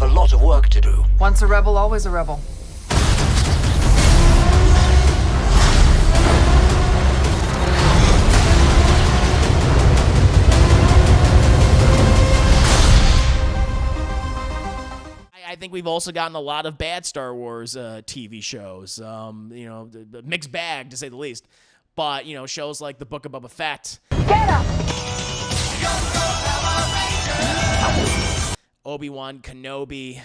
a lot of work to do. Once a rebel, always a rebel. I think we've also gotten a lot of bad Star Wars TV shows. The mixed bag, to say the least. But, shows like The Book of Boba Fett. Get up! Obi-Wan Kenobi.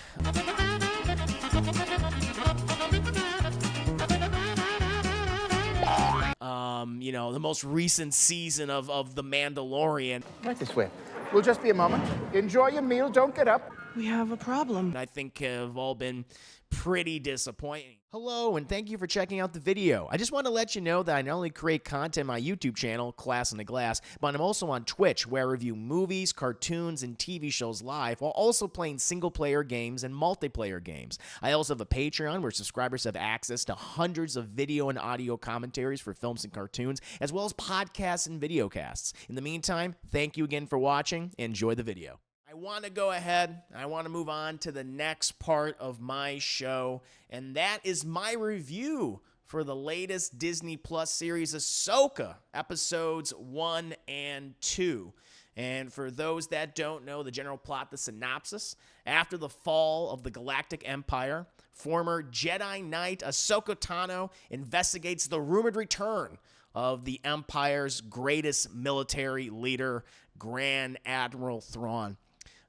The most recent season of The Mandalorian. Right this way. We'll just be a moment. Enjoy your meal. Don't get up. We have a problem. I think have all been pretty disappointing. Hello, and thank you for checking out the video. I just want to let you know that I not only create content on my YouTube channel, Class in the Glass, but I'm also on Twitch, where I review movies, cartoons, and TV shows live, while also playing single-player games and multiplayer games. I also have a Patreon where subscribers have access to hundreds of video and audio commentaries for films and cartoons, as well as podcasts and videocasts. In the meantime, thank you again for watching. Enjoy the video. I want to go ahead, I want to move on to the next part of my show, and that is my review for the latest Disney Plus series Ahsoka, episodes 1 and 2. And for those that don't know the general plot, the synopsis: after the fall of the Galactic Empire, former Jedi Knight Ahsoka Tano investigates the rumored return of the Empire's greatest military leader, Grand Admiral Thrawn.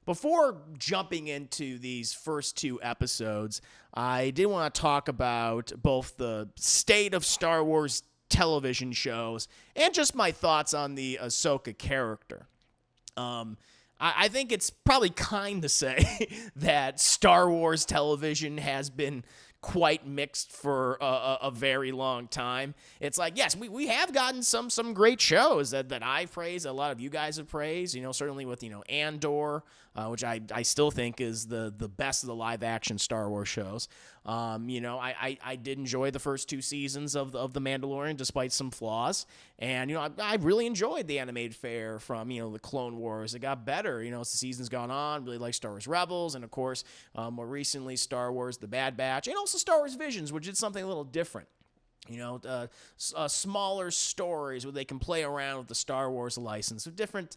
Before jumping into these first two episodes, I did want to talk about both the state of Star Wars television shows and just my thoughts on the Ahsoka character. I think it's probably kind to say that Star Wars television has been quite mixed for a very long time. It's like, yes, we have gotten some great shows that I've praised, a lot of you guys have praised, certainly with, Andor, which I still think is the best of the live action Star Wars shows. I did enjoy the first two seasons of The Mandalorian, despite some flaws. And, I really enjoyed the animated fare from, the Clone Wars. It got better, as the season's gone on. Really like Star Wars Rebels. And, of course, more recently, Star Wars The Bad Batch. And also Star Wars Visions, which is something a little different. Smaller stories where they can play around with the Star Wars license with different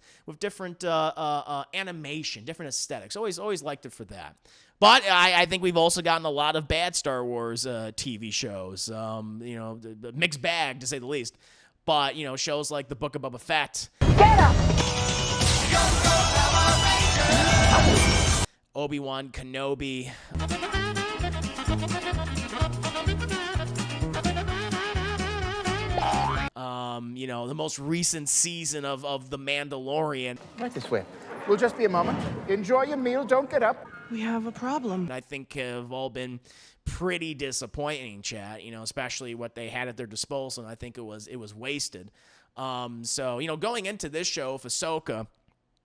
animation, different aesthetics. Always liked it for that. But I think we've also gotten a lot of bad Star Wars TV shows. The mixed bag, to say the least. But shows like The Book of Boba Fett. Get up! Obi-Wan Kenobi. The most recent season of The Mandalorian. Right this way. We'll just be a moment. Enjoy your meal. Don't get up. We have a problem. I think have all been pretty disappointing, chat, especially what they had at their disposal. And I think it was wasted. Going into this show for Ahsoka,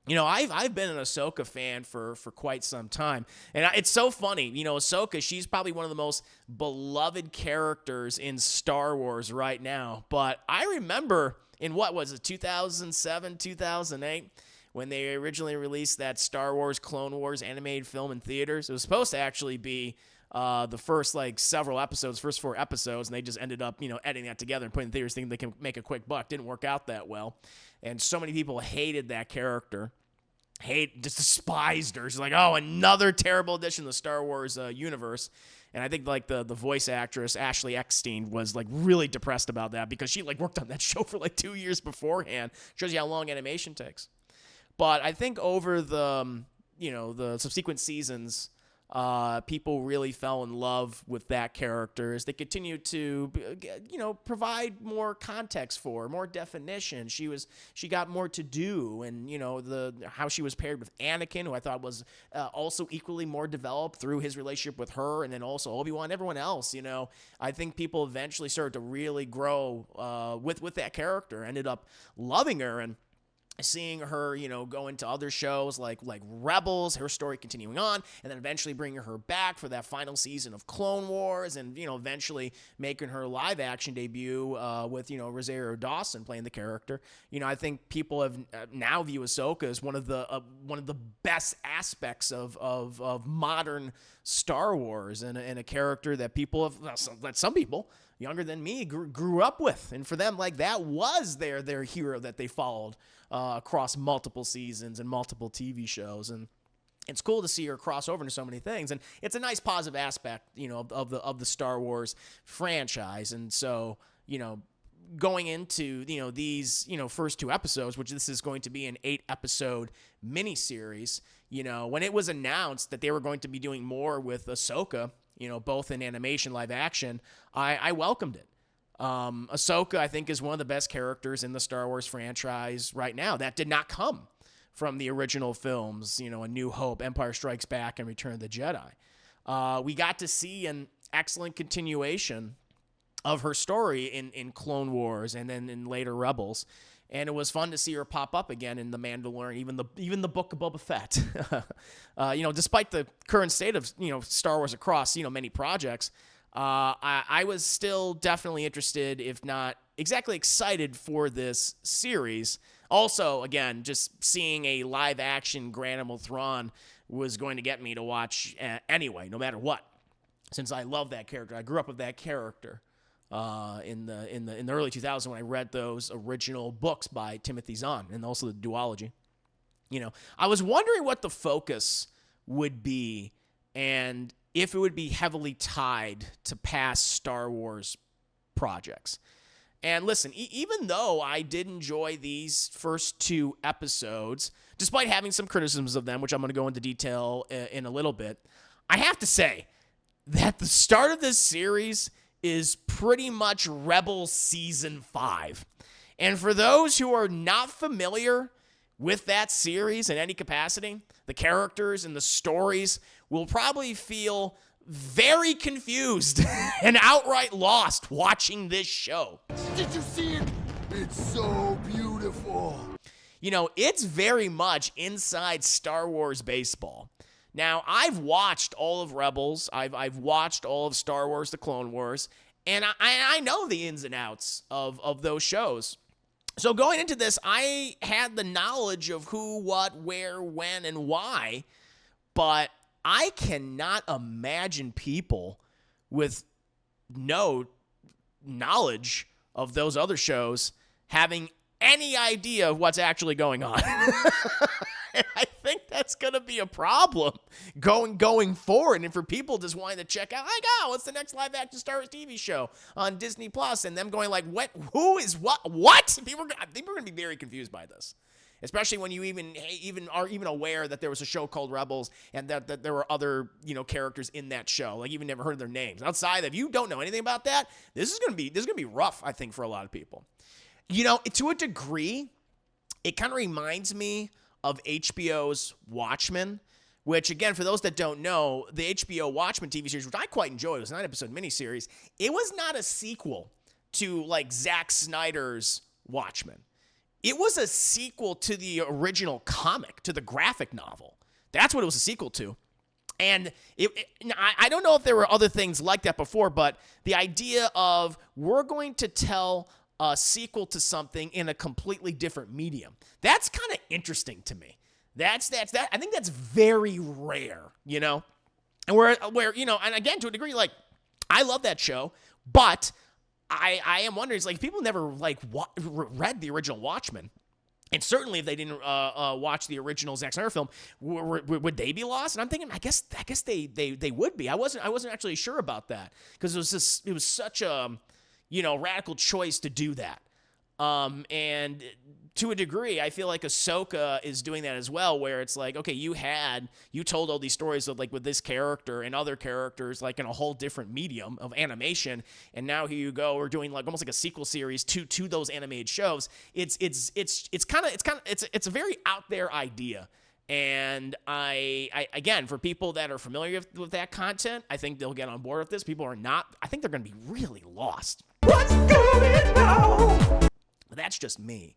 I've been an Ahsoka fan for quite some time. And it's so funny. Ahsoka, she's probably one of the most beloved characters in Star Wars right now. But I remember in 2007, 2008, when they originally released that Star Wars Clone Wars animated film in theaters. It was supposed to actually be the first first 4 episodes, and they just ended up, editing that together and putting it in theaters thinking they can make a quick buck. Didn't work out that well. And so many people hated that character. Just despised her. She's like, oh, another terrible addition to the Star Wars universe. And I think the voice actress Ashley Eckstein was really depressed about that because she worked on that show for 2 years beforehand. Shows you how long animation takes. But I think over the subsequent seasons, people really fell in love with that character as they continued to, provide more context for, more definition. She got more to do, and how she was paired with Anakin, who I thought was also equally more developed through his relationship with her, and then also Obi-Wan, everyone else. I think people eventually started to really grow with that character, ended up loving her. And seeing her, go into other shows like Rebels, her story continuing on, and then eventually bringing her back for that final season of Clone Wars, and eventually making her live action debut with Rosario Dawson playing the character. I think people have now view Ahsoka as one of the best aspects of modern Star Wars, and a character that some people younger than me grew up with, and for them, like, that was their hero that they followed across multiple seasons and multiple TV shows. And it's cool to see her cross over into so many things, and it's a nice positive aspect, of the Star Wars franchise. And so, going into these first 2 episodes, which this is going to be an 8-episode miniseries, when it was announced that they were going to be doing more with Ahsoka, both in animation, live action, I welcomed it. Ahsoka, I think, is one of the best characters in the Star Wars franchise right now. That did not come from the original films, A New Hope, Empire Strikes Back, and Return of the Jedi. We got to see an excellent continuation of her story in Clone Wars and then in later Rebels. And it was fun to see her pop up again in The Mandalorian, even the Book of Boba Fett. Despite the current state of Star Wars across many projects, I was still definitely interested, if not exactly excited, for this series. Also, again, just seeing a live action Admiral Thrawn was going to get me to watch anyway, no matter what, since I love that character. I grew up with that character. In the early 2000s when I read those original books by Timothy Zahn and also the duology. I was wondering what the focus would be and if it would be heavily tied to past Star Wars projects. And listen, even though I did enjoy these first 2 episodes, despite having some criticisms of them, which I'm going to go into detail in a little bit, I have to say that the start of this series is pretty much Rebels Season 5. And for those who are not familiar with that series in any capacity, the characters and the stories will probably feel very confused and outright lost watching this show. Did you see it? It's so beautiful. It's very much inside Star Wars baseball. Now, I've watched all of Rebels, I've watched all of Star Wars, The Clone Wars, and I know the ins and outs of those shows. So going into this, I had the knowledge of who, what, where, when, and why, but I cannot imagine people with no knowledge of those other shows having any idea of what's actually going on. And I think that's going to be a problem going forward. And for people just wanting to check out, like, oh, what's the next live action Star Wars TV show on Disney Plus? And them going like, what? Who is what? What? People are going to be very confused by this, especially when you even are aware that there was a show called Rebels and that there were other characters in that show. Like, you've never heard of their names. Outside of, you don't know anything about that, this is going to be rough, I think, for a lot of people. To a degree, it kind of reminds me of HBO's Watchmen, which, again, for those that don't know, the HBO Watchmen TV series, which I quite enjoyed, it was a 9-episode miniseries. It was not a sequel to, like, Zack Snyder's Watchmen. It was a sequel to the original comic, to the graphic novel. That's what it was a sequel to. And I don't know if there were other things like that before, but the idea of we're going to tell a sequel to something in a completely different medium, that's kind of interesting to me. That's I think that's very rare, and where and again, to a degree, like, I love that show, but I am wondering, it's like, people never read the original Watchmen, and certainly if they didn't watch the original Zack Snyder film, would they be lost? And I'm thinking, I guess they would be. I wasn't actually sure about that, because it was such a radical choice to do that. And to a degree, I feel like Ahsoka is doing that as well, where it's like, okay, you told all these stories of, like, with this character and other characters, like, in a whole different medium of animation, and now here you go, we're doing, like, almost like a sequel series to those animated shows. It's a very out there idea. And I again, for people that are familiar with that content, I think they'll get on board with this. People are not. I think they're going to be really lost. What's going on? But that's just me.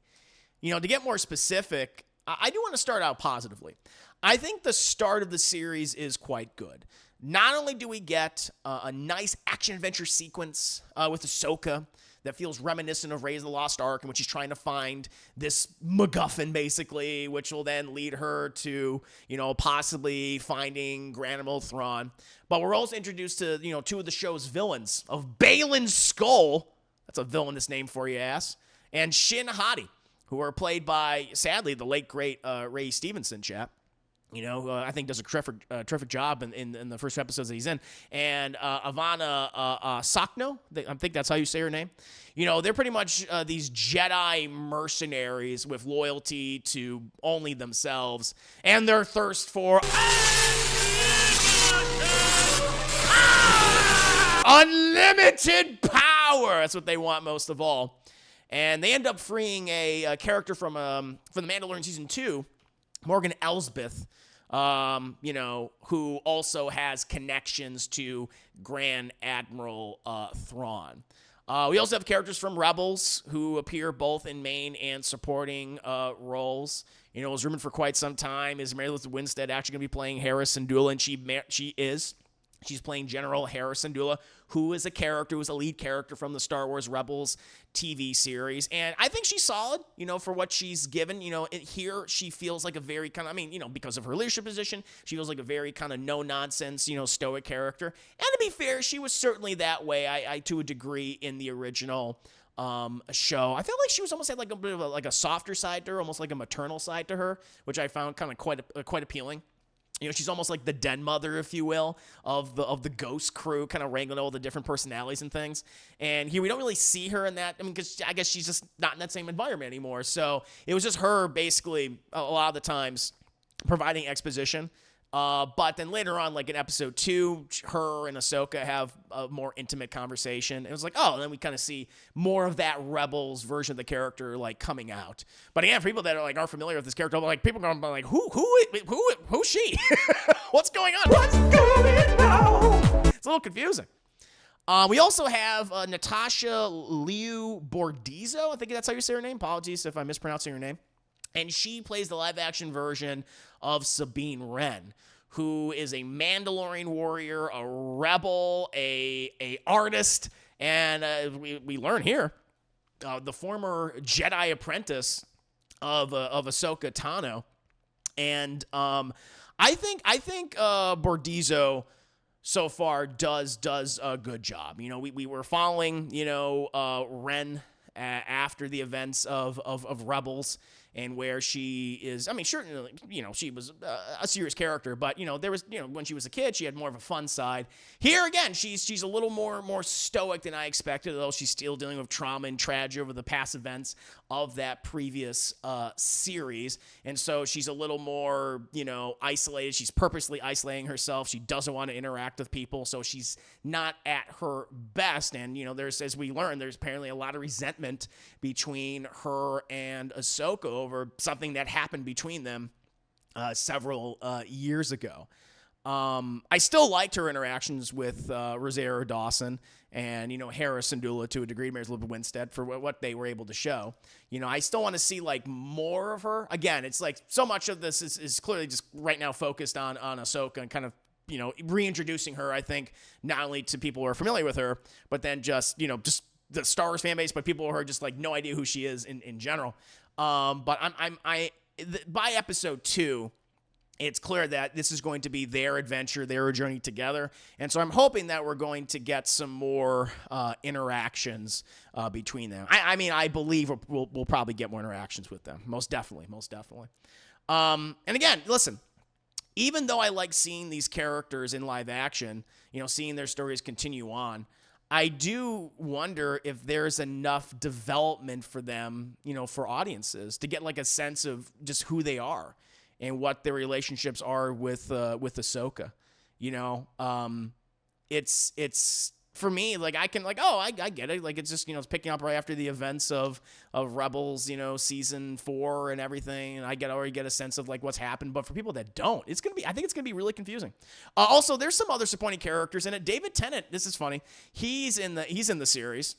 To get more specific, I do want to start out positively. I think the start of the series is quite good. Not only do we get a nice action-adventure sequence with Ahsoka that feels reminiscent of Raiders of the Lost Ark, in which she's trying to find this MacGuffin, basically, which will then lead her to, possibly finding Grand Admiral Thrawn. But we're also introduced to, two of the show's villains, of Baylan Skoll, that's a villainous name for you, ass, and Shin Hati, who are played by, sadly, the late, great Ray Stevenson, chap. I think does a terrific job in the first episodes that he's in. And Ivana Sakno, I think that's how you say her name. They're pretty much these Jedi mercenaries with loyalty to only themselves and their thirst for unlimited power. That's what they want most of all. And they end up freeing a character from The Mandalorian Season 2, Morgan Elsbeth, who also has connections to Grand Admiral Thrawn. We also have characters from Rebels who appear both in main and supporting roles. It was rumored for quite some time, is Mary Elizabeth Winstead actually going to be playing Hera Syndulla, and she is. She's playing General Hera Syndulla, who is a lead character from the Star Wars Rebels TV series. And I think she's solid, for what she's given. Here she feels like a very kind of, because of her leadership position, she feels like a very kind of no-nonsense, stoic character. And to be fair, she was certainly that way, I to a degree, in the original show. I feel like she was almost had like a bit of a softer side to her, almost like a maternal side to her, which I found kind of quite appealing. She's almost like the den mother, if you will, of the Ghost crew, kind of wrangling all the different personalities and things. And here we don't really see her in that. Because I guess she's just not in that same environment anymore. So it was just her basically a lot of the times providing exposition. But then later on, like in episode 2, her and Ahsoka have a more intimate conversation. It was like, oh, and then we kind of see more of that Rebels version of the character like coming out. But again, for people that are familiar with this character, like people are going to be like, who's she? What's going on? What's going on? It's a little confusing. We also have Natasha Liu Bordizzo. I think that's how you say her name. Apologies if I'm mispronouncing her name. And she plays the live-action version of Sabine Wren, who is a Mandalorian warrior, a rebel, a artist, and we learn here the former Jedi apprentice of Ahsoka Tano. And I think Bordizzo so far does a good job. We were following Wren after the events of Rebels, and where she is, certainly, she was a serious character, but, there was, when she was a kid, she had more of a fun side. Here, again, she's a little more stoic than I expected, though she's still dealing with trauma and tragedy over the past events of that previous series, and so she's a little more, isolated. She's purposely isolating herself. She doesn't want to interact with people, so she's not at her best, and, there's, as we learn, there's apparently a lot of resentment between her and Ahsoka over something that happened between them several years ago. I still liked her interactions with Rosario Dawson and, Hera Syndulla to a degree, Mary Elizabeth Winstead, for what they were able to show. I still want to see, more of her. Again, it's so much of this is clearly just right now focused on Ahsoka and kind of, reintroducing her, I think, not only to people who are familiar with her, but then just the Star Wars fan base, but people who are just no idea who she is in general. But by episode 2, it's clear that this is going to be their adventure, their journey together. And so I'm hoping that we're going to get some more interactions between them. I believe we'll probably get more interactions with them. Most definitely. And again, listen, even though I like seeing these characters in live action, seeing their stories continue on, I do wonder if there's enough development for them, for audiences to get a sense of just who they are and what their relationships are with Ahsoka. It's for me, I can I get it. It's just, it's picking up right after the events of Rebels, season 4 and everything. And I already get a sense of what's happened. But for people that don't, I think it's going to be really confusing. Also, there's some other supporting characters in it. David Tennant, this is funny. He's in the series,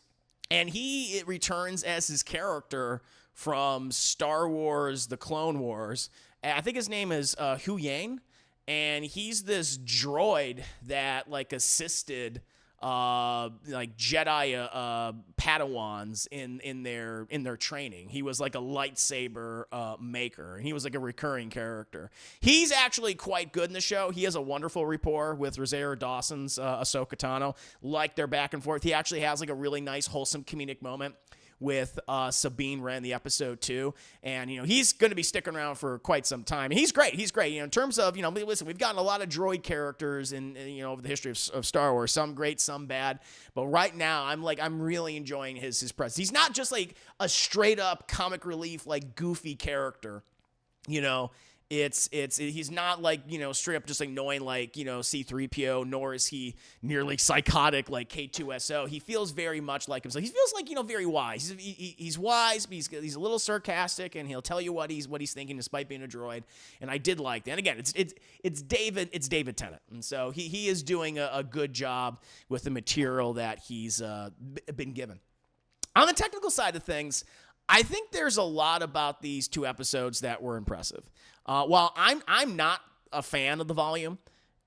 and he returns as his character from Star Wars: The Clone Wars. I think his name is Hu Yang, and he's this droid that like assisted like Jedi Padawans in their training. He was like a lightsaber maker, and he was like a recurring character. He's actually quite good in the show. He has a wonderful rapport with Rosario Dawson's Ahsoka Tano. Like their back and forth. He actually has like a really nice, wholesome comedic moment with Sabine Wren, the episode 2. And, he's going to be sticking around for quite some time. And he's great. He's great. In terms of, listen, we've gotten a lot of droid characters in over the history of Star Wars. Some great, some bad. But right now, I'm really enjoying his presence. He's not just like a straight up comic relief, like goofy character. He's not like, straight up just annoying like, C-3PO, nor is he nearly psychotic like K2SO. He feels very much like himself. He feels like, very wise. He's wise, but he's a little sarcastic, and he'll tell you what he's thinking despite being a droid. And I did like that. And again, it's David Tennant. And so he is doing a good job with the material that he's been given. On the technical side of things, I think there's a lot about these 2 episodes that were impressive. While I'm not a fan of the volume,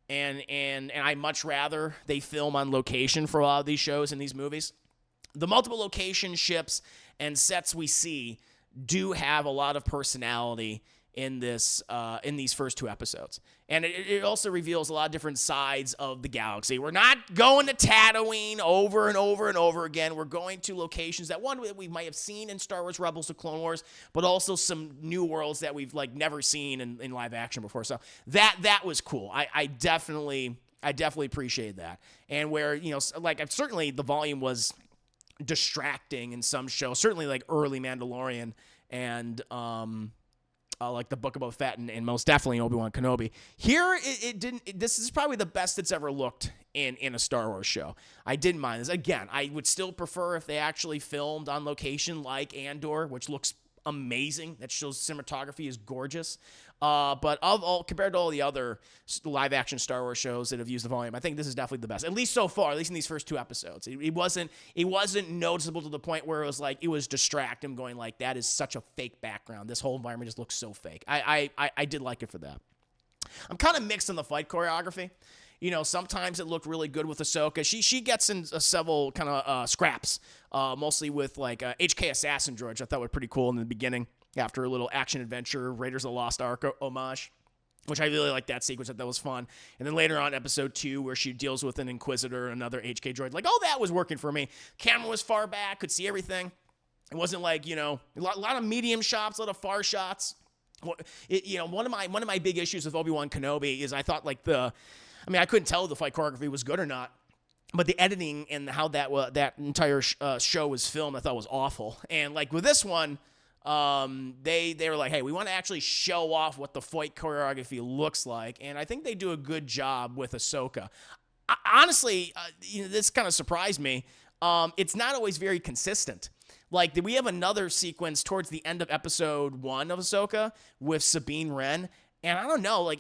and I much rather they film on location for a lot of these shows and these movies, the multiple location ships and sets we see do have a lot of personality in these first 2 episodes. And it also reveals a lot of different sides of the galaxy. We're not going to Tatooine over and over and over again. We're going to locations that we might have seen in Star Wars Rebels or Clone Wars, but also some new worlds that we've never seen in live action before. So that was cool. I definitely appreciate that. And where, certainly the volume was distracting in some shows, certainly like early Mandalorian and like the Book of Boba Fett and most definitely Obi-Wan Kenobi. Here, it didn't. This is probably the best it's ever looked in a Star Wars show. I didn't mind this. Again, I would still prefer if they actually filmed on location like Andor, which looks amazing. That show's cinematography is gorgeous. But compared to all the other live action Star Wars shows that have used the volume, I think this is definitely the best. At least so far, at least in these first 2 episodes. It wasn't noticeable to the point where it was distracting, going like, that is such a fake background. This whole environment just looks so fake. I did like it for that. I'm kind of mixed on the fight choreography. Sometimes it looked really good with Ahsoka. She gets in several kind of scraps, mostly with like HK Assassin droid, which I thought was pretty cool in the beginning after a little action adventure, Raiders of the Lost Ark homage, which I really liked that sequence. That was fun. And then later on, episode 2, where she deals with an Inquisitor, another HK droid, all that was working for me. Camera was far back, could see everything. It wasn't like, a lot of medium shots, a lot of far shots. One of my big issues with Obi-Wan Kenobi is I thought I couldn't tell if the fight choreography was good or not, but the editing and how that entire show was filmed, I thought was awful. And with this one, they were like, hey, we want to actually show off what the fight choreography looks like, and I think they do a good job with Ahsoka. Honestly, this kind of surprised me. It's not always very consistent. We have another sequence towards the end of episode 1 of Ahsoka with Sabine Wren. And I don't know, I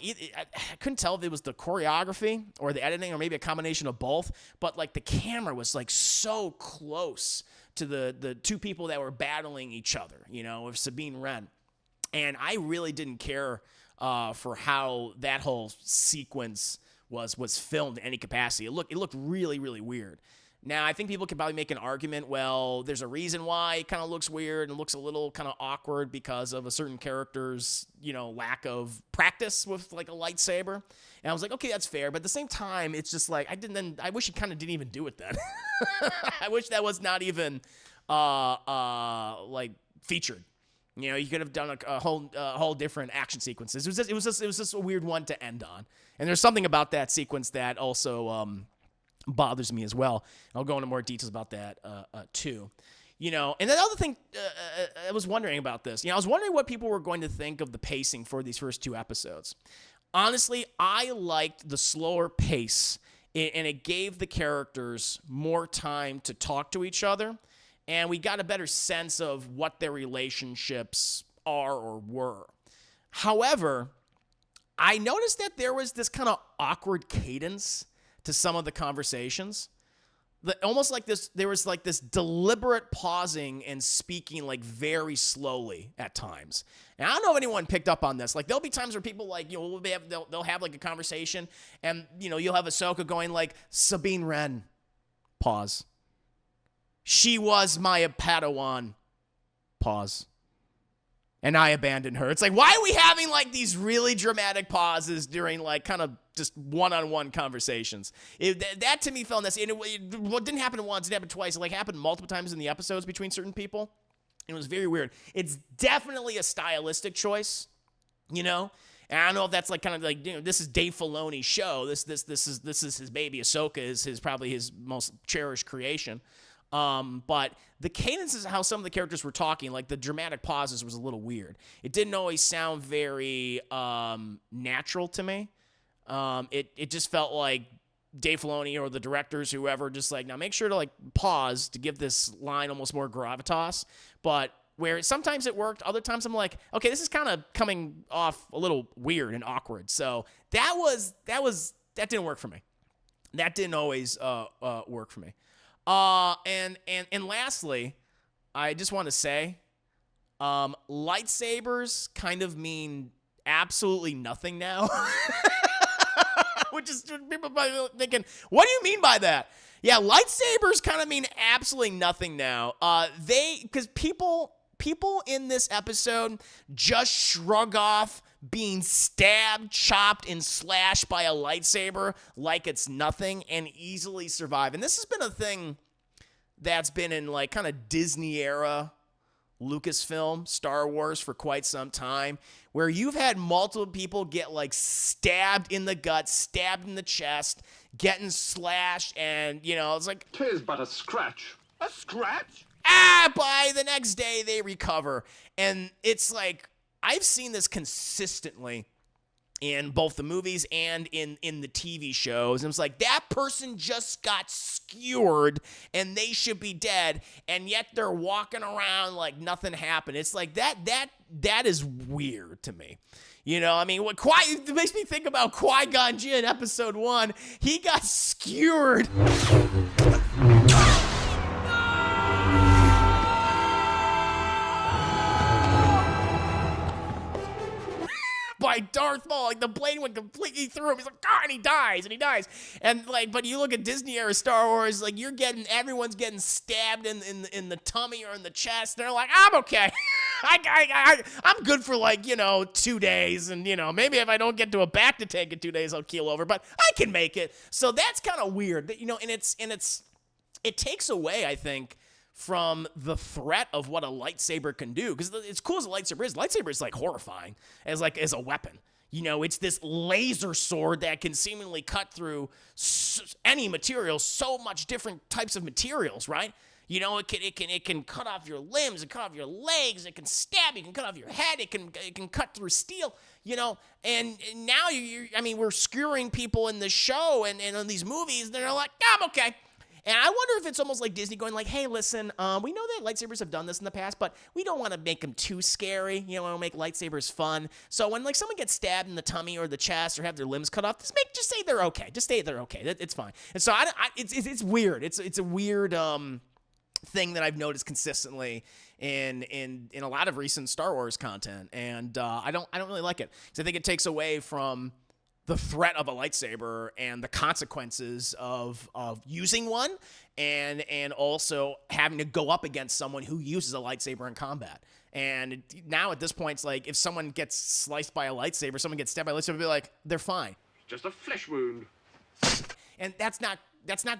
couldn't tell if it was the choreography or the editing or maybe a combination of both, but the camera was so close to the 2 people that were battling each other, with Sabine Wren. And I really didn't care for how that whole sequence was filmed in any capacity. It looked really, really weird. Now, I think people could probably make an argument, well, there's a reason why it kind of looks weird and looks a little kind of awkward because of a certain character's, lack of practice with a lightsaber. And I was like, okay, that's fair. But at the same time, it's just I wish he kind of didn't even do it then. I wish that was not even, featured. You could have done a whole different action sequences. It was just a weird one to end on. And there's something about that sequence that also, bothers me as well. I'll go into more details about that too. And the other thing, I was wondering about this. I was wondering what people were going to think of the pacing for these first 2 episodes. Honestly, I liked the slower pace, and it gave the characters more time to talk to each other, and we got a better sense of what their relationships are or were. However, I noticed that there was this kind of awkward cadence to some of the conversations almost like this, there was like this deliberate pausing and speaking like very slowly at times. And I don't know if anyone picked up on this. Like there'll be times where people like, you know, they'll have like a conversation and, you know, you'll have Ahsoka going like, Sabine Wren, pause. She was my Padawan, pause. And I abandoned her. It's like, why are we having like these really dramatic pauses during like kind of just one-on-one conversations? That to me felt necessary. What didn't happen once, it happened twice. It like happened multiple times in the episodes between certain people. It was very weird. It's definitely a stylistic choice, you know? And I don't know if that's like kind of like, you know, this is Dave Filoni's show. This is his baby. Ahsoka is probably his most cherished creation. But the cadences, how some of the characters were talking, like the dramatic pauses was a little weird. It didn't always sound very natural to me. It just felt like Dave Filoni or the directors, whoever, just like, now make sure to like pause to give this line almost more gravitas. But where sometimes it worked, other times I'm like, okay, this is kind of coming off a little weird and awkward. So that didn't work for me. That didn't always work for me. And lastly, I just want to say, lightsabers kind of mean absolutely nothing now. Which is, people probably thinking, what do you mean by that? Yeah, lightsabers kind of mean absolutely nothing now. Because people in this episode just shrug off being stabbed, chopped, and slashed by a lightsaber like it's nothing and easily survive. And this has been a thing that's been in like kind of Disney era Lucasfilm, Star Wars for quite some time, where you've had multiple people get like stabbed in the gut, stabbed in the chest, getting slashed, and, you know, it's like, 'tis but a scratch. A scratch? by the next day they recover. And it's like, I've seen this consistently in both the movies and in the TV shows. And it's like, that person just got skewered and they should be dead, and yet they're walking around like nothing happened. It's like, that is weird to me. You know, I mean, it makes me think about Qui-Gon Jinn in episode 1. He got skewered by Darth Maul. Like the blade went completely through him. He's like, and he dies. And like, but you look at Disney era Star Wars, like everyone's getting stabbed in the tummy or in the chest. They're like, I'm okay. I'm good for like, you know, 2 days. And, you know, maybe if I don't get to a bacta tank in 2 days, I'll keel over, but I can make it. So that's kind of weird, you know, and it takes away, I think, from the threat of what a lightsaber can do. Because as cool as a lightsaber is like horrifying as a weapon. You know, it's this laser sword that can seemingly cut through any material, so much different types of materials, right? You know, it can cut off your limbs, it can cut off your legs, it can stab you, it can cut off your head, it can cut through steel, you know. And now we're skewering people in the show and in these movies, they're like, I'm okay. And I wonder if it's almost like Disney going like, hey, listen, we know that lightsabers have done this in the past, but we don't want to make them too scary. You know, we want to make lightsabers fun. So when like someone gets stabbed in the tummy or the chest or have their limbs cut off, just say they're okay. Just say they're okay. It's fine. And so it's weird. It's a weird thing that I've noticed consistently in a lot of recent Star Wars content, and I don't really like it because I think it takes away from the threat of a lightsaber and the consequences of using one and also having to go up against someone who uses a lightsaber in combat. And now at this point, it's like if someone gets sliced by a lightsaber, someone gets stabbed by a lightsaber, be like, they're fine. Just a flesh wound. And that's not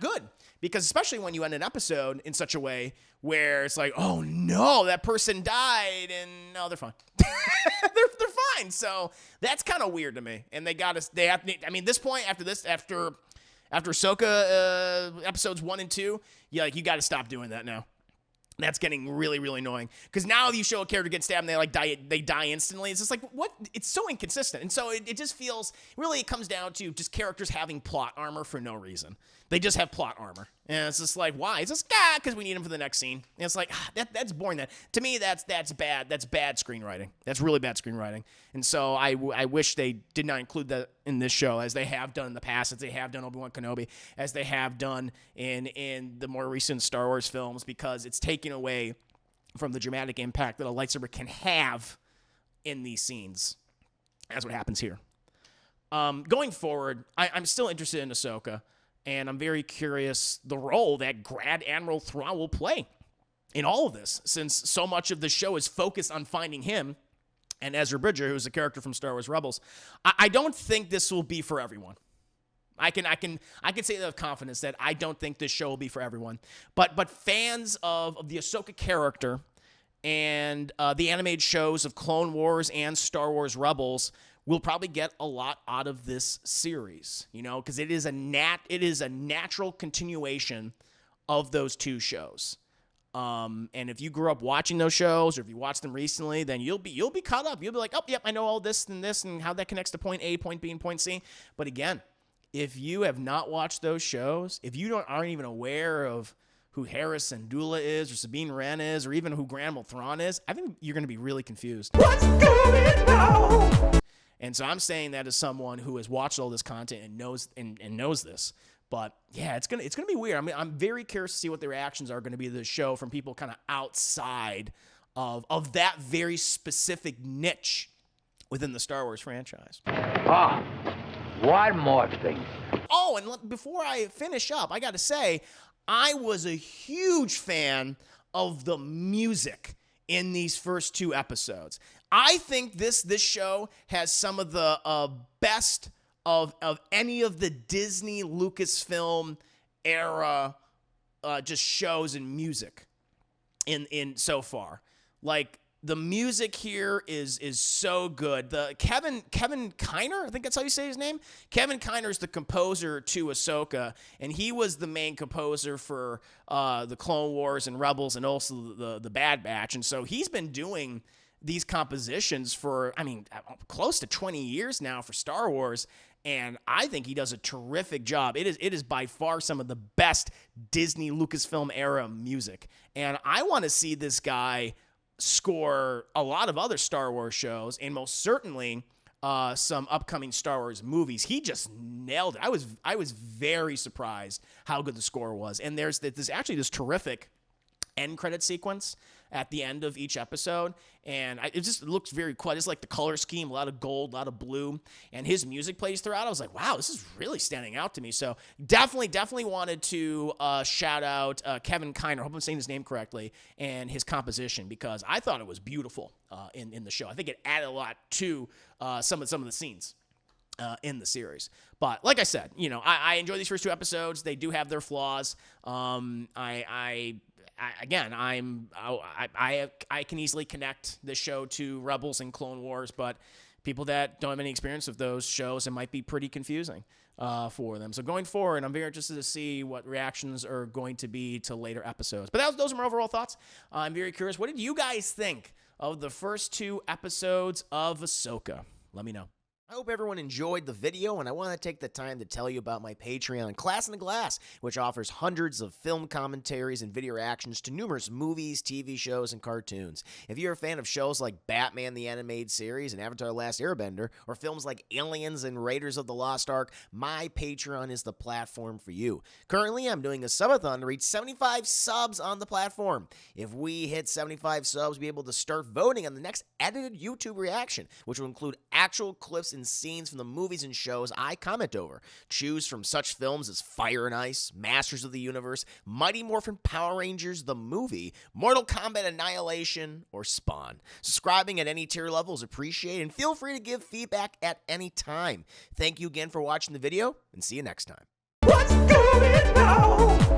good, because especially when you end an episode in such a way where it's like, oh no, that person died, and no, they're fine. they're fine. So that's kind of weird to me. And this point after Ahsoka episodes 1 and 2, you got to stop doing that now. That's getting really, really annoying. Because now you show a character get stabbed and they die instantly. It's just like, what? It's so inconsistent. And so it just feels, really it comes down to just characters having plot armor for no reason. They just have plot armor. And it's just like, why? It's just, because we need them for the next scene. And it's like, that's boring. To me, that's bad. That's bad screenwriting. That's really bad screenwriting. And so I wish they did not include in this show, as they have done in the past, as they have done Obi-Wan Kenobi, as they have done in the more recent Star Wars films, because it's taken away from the dramatic impact that a lightsaber can have in these scenes. That's what happens here. Going forward, I'm still interested in Ahsoka, and I'm very curious the role that Grand Admiral Thrawn will play in all of this, since so much of the show is focused on finding him and Ezra Bridger, who's a character from Star Wars Rebels. I don't think this will be for everyone. I can say that with confidence that I don't think this show will be for everyone. But fans of the Ahsoka character and the animated shows of Clone Wars and Star Wars Rebels will probably get a lot out of this series, because it is a natural continuation of those two shows. And if you grew up watching those shows, or if you watched them recently, then you'll be caught up. You'll be like, oh, yep, I know all this and how that connects to point A, point B, and point C. But again, if you have not watched those shows, if you aren't even aware of who Hera Syndulla is, or Sabine Wren is, or even who Grand Admiral Thrawn is, I think you're going to be really confused. What's going on? And so I'm saying that as someone who has watched all this content and knows this. But yeah, it's gonna be weird. I mean, I'm very curious to see what the reactions are going to be to the show from people kind of outside of that very specific niche within the Star Wars franchise. One more thing. Oh, and before I finish up, I got to say, I was a huge fan of the music in these first two episodes. I think this show has some of the best of any of the Disney Lucasfilm era just shows and music in so far. Like, the music here is so good. The Kevin Kiner, I think that's how you say his name. Kevin Kiner is the composer to Ahsoka, and he was the main composer for the Clone Wars and Rebels, and also the Bad Batch. And so he's been doing these compositions for, close to 20 years now for Star Wars, and I think he does a terrific job. It is by far some of the best Disney Lucasfilm era music, and I want to see this guy score a lot of other Star Wars shows, and most certainly some upcoming Star Wars movies. He just nailed it. I was very surprised how good the score was. And there's actually this terrific end credit sequence at the end of each episode, and it just looks very cool. It's like the color scheme, a lot of gold, a lot of blue, and his music plays throughout. I was like, wow, this is really standing out to me. So definitely wanted to shout out Kevin Kiner, I hope I'm saying his name correctly, and his composition, because I thought it was beautiful in the show. I think it added a lot to some of the scenes in the series. But like I said, I enjoy these first two episodes. They do have their flaws. I can easily connect this show to Rebels and Clone Wars, but people that don't have any experience with those shows, it might be pretty confusing for them. So going forward, I'm very interested to see what reactions are going to be to later episodes. But those are my overall thoughts. I'm very curious. What did you guys think of the first two episodes of Ahsoka? Let me know. I hope everyone enjoyed the video, and I want to take the time to tell you about my Patreon, Class in the Glass, which offers hundreds of film commentaries and video reactions to numerous movies, TV shows, and cartoons. If you're a fan of shows like Batman the Animated Series and Avatar: The Last Airbender, or films like Aliens and Raiders of the Lost Ark, my Patreon is the platform for you. Currently, I'm doing a subathon to reach 75 subs on the platform. If we hit 75 subs, we'll be able to start voting on the next edited YouTube reaction, which will include actual clips and scenes from the movies and shows I comment over. Choose from such films as Fire and Ice, Masters of the Universe, Mighty Morphin Power Rangers the movie, Mortal Kombat Annihilation, or Spawn. Subscribing at any tier level is appreciated, and feel free to give feedback at any time. Thank you again for watching the video, and see you next time. What's going on?